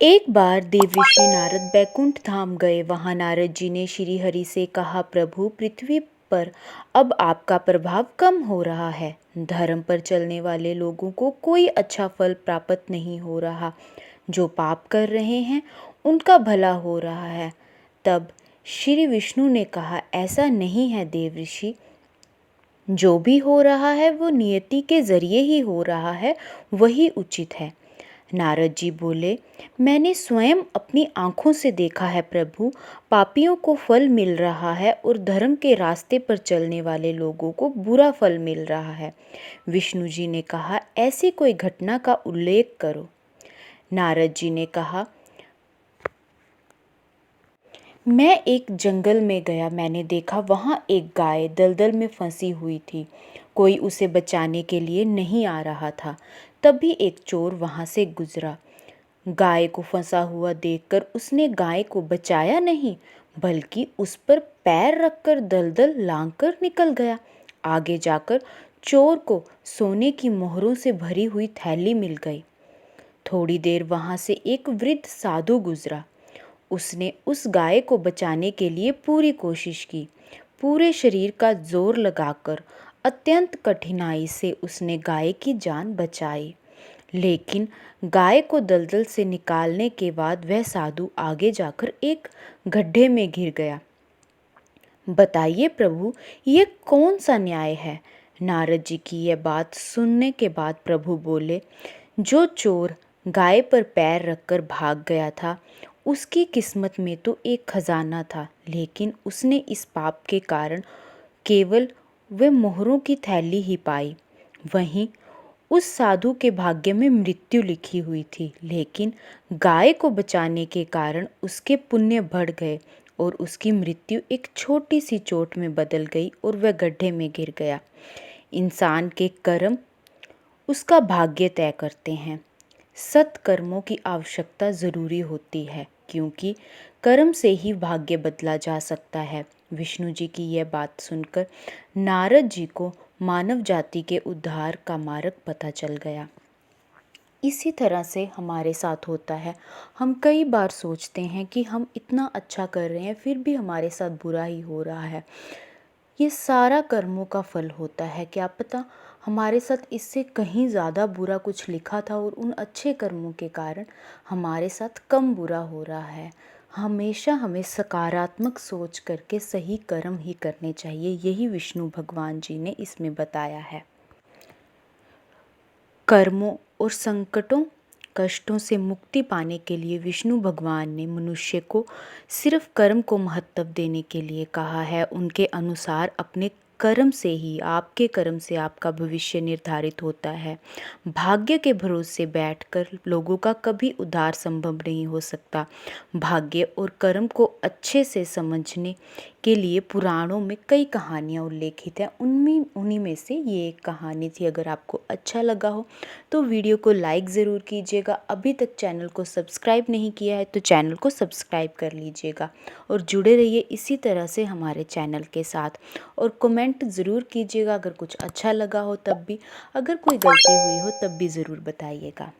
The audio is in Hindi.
एक बार देवर्षि नारद बैकुंठ धाम गए। वहां नारद जी ने श्री हरि से कहा, प्रभु, पृथ्वी पर अब आपका प्रभाव कम हो रहा है। धर्म पर चलने वाले लोगों को कोई अच्छा फल प्राप्त नहीं हो रहा। जो पाप कर रहे हैं उनका भला हो रहा है। तब श्री विष्णु ने कहा, ऐसा नहीं है देवर्षि, जो भी हो रहा है वो नियति के जरिए ही हो रहा है, वही उचित है। नारद जी बोले, मैंने स्वयं अपनी आंखों से देखा है प्रभु, पापियों को फल मिल रहा है और धर्म के रास्ते पर चलने वाले लोगों को बुरा फल मिल रहा है। विष्णु जी ने कहा, ऐसी कोई घटना का उल्लेख करो। नारद जी ने कहा, मैं एक जंगल में गया। मैंने देखा वहाँ एक गाय दलदल में फंसी हुई थी। कोई उसे बचाने के लिए नहीं आ रहा था। तभी एक चोर वहाँ से गुजरा। गाय को फंसा हुआ देखकर उसने गाय को बचाया नहीं, बल्कि उस पर पैर रखकर दलदल लांघकर निकल गया। आगे जाकर चोर को सोने की मोहरों से भरी हुई थैली मिल गई। थोड़ी देर वहाँ से एक वृद्ध साधु गुजरा। उसने उस गाय को बचाने के लिए पूरी कोशिश की। पूरे शरीर का जोर लगाकर अत्यंत कठिनाई से उसने गाय की जान बचाई। लेकिन गाय को दलदल से निकालने के बाद वह साधु आगे जाकर एक गड्ढे में गिर गया। बताइए प्रभु, ये कौन सा न्याय है? नारद जी की यह बात सुनने के बाद प्रभु बोले, जो चोर गाय पर पैर रखकर भाग गया था, उसकी किस्मत में तो एक खजाना था, लेकिन उसने इस पाप के कारण केवल वह मोहरों की थैली ही पाई। वहीं उस साधु के भाग्य में मृत्यु लिखी हुई थी, लेकिन गाय को बचाने के कारण उसके पुण्य बढ़ गए और उसकी मृत्यु एक छोटी सी चोट में बदल गई और वह गड्ढे में गिर गया। इंसान के कर्म उसका भाग्य तय करते हैं। सत्कर्मों की आवश्यकता ज़रूरी होती है, क्योंकि कर्म से ही भाग्य बदला जा सकता है। विष्णु जी की यह बात सुनकर नारद जी को मानव जाति के उद्धार का मार्ग पता चल गया। इसी तरह से हमारे साथ होता है। हम कई बार सोचते हैं कि हम इतना अच्छा कर रहे हैं, फिर भी हमारे साथ बुरा ही हो रहा है। ये सारा कर्मों का फल होता है। क्या पता हमारे साथ इससे कहीं ज़्यादा बुरा कुछ लिखा था और उन अच्छे कर्मों के कारण हमारे साथ कम बुरा हो रहा है। हमेशा हमें सकारात्मक सोच करके सही कर्म ही करने चाहिए। यही विष्णु भगवान जी ने इसमें बताया है। कर्मों और संकटों कष्टों से मुक्ति पाने के लिए विष्णु भगवान ने मनुष्य को सिर्फ कर्म को महत्व देने के लिए कहा है। उनके अनुसार अपने कर्म से ही, आपके कर्म से आपका भविष्य निर्धारित होता है। भाग्य के भरोसे बैठकर लोगों का कभी उद्धार संभव नहीं हो सकता। भाग्य और कर्म को अच्छे से समझने के लिए पुराणों में कई कहानियाँ उल्लेखित हैं। उन्हीं में से ये एक कहानी थी। अगर आपको अच्छा लगा हो तो वीडियो को लाइक ज़रूर कीजिएगा। अभी तक चैनल को सब्सक्राइब नहीं किया है तो चैनल को सब्सक्राइब कर लीजिएगा और जुड़े रहिए इसी तरह से हमारे चैनल के साथ। और कमेंट ज़रूर कीजिएगा अगर कुछ अच्छा लगा हो तब भी, अगर कोई गलती हुई हो तब भी ज़रूर बताइएगा।